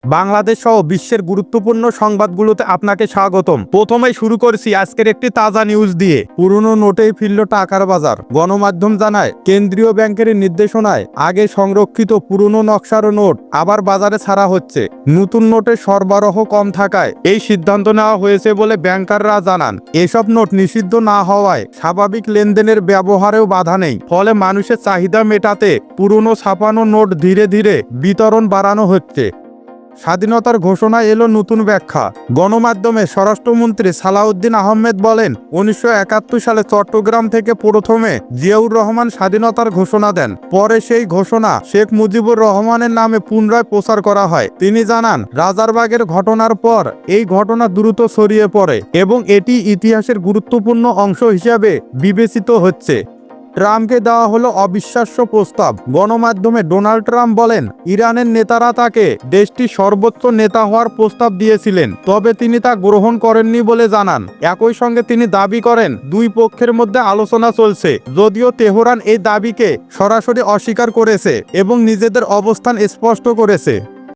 বাংলাদেশ সহ বিশ্বের গুরুত্বপূর্ণ সংবাদগুলোতে আপনাকে স্বাগতম। প্রথমেই শুরু করছি আজকের একটি তাজা নিউজ দিয়ে। পুরনো নোটেই ফিরল টাকার বাজার। গণমাধ্যম জানায়, কেন্দ্রীয় ব্যাংকের নির্দেশনায় আগে সংরক্ষিত পুরনো নকশার নোট আবার বাজারে ছাড়া হচ্ছে। নতুন নোটের সরবরাহ কম থাকায় এই সিদ্ধান্ত নেওয়া হয়েছে বলে ব্যাংকাররা জানান। এসব নোট নিষিদ্ধ না হওয়ায় স্বাভাবিক লেনদেনের ব্যবহারেও বাধা নেই। ফলে মানুষের চাহিদা মেটাতে পুরনো ছাপানো নোট ধীরে ধীরে বিতরণ বাড়ানো হচ্ছে। স্বাধীনতার ঘোষণায় এলো নতুন ব্যাখ্যা। গণমাধ্যমে স্বরাষ্ট্রমন্ত্রী সালাউদ্দিন আহমেদ বলেন, 1971 সালে চট্টগ্রাম থেকে প্রথমে জিয়াউর রহমান স্বাধীনতার ঘোষণা দেন। পরে সেই ঘোষণা শেখ মুজিবুর রহমানের নামে পুনরায় প্রচার করা হয়। তিনি জানান, রাজারবাগের ঘটনার পর এই ঘটনা দ্রুত ছড়িয়ে পড়ে এবং এটি ইতিহাসের গুরুত্বপূর্ণ অংশ হিসেবে বিবেচিত হচ্ছে। ট্রাম্পকে দেওয়া হলো অবিশ্বাস্য প্রস্তাব। গণমাধ্যমে ডোনাল্ড ট্রাম্প বলেন, ইরানের নেতারা তাকে দেশটির সর্বোচ্চ নেতা হওয়ার প্রস্তাব দিয়েছিলেন, তবে তিনি তা গ্রহণ করেননি বলে জানান। একই সঙ্গে তিনি দাবি করেন, দুই পক্ষের মধ্যে আলোচনা চলছে, যদিও তেহরান এই দাবিকে সরাসরি অস্বীকার করেছে এবং নিজেদের অবস্থান স্পষ্ট করেছে।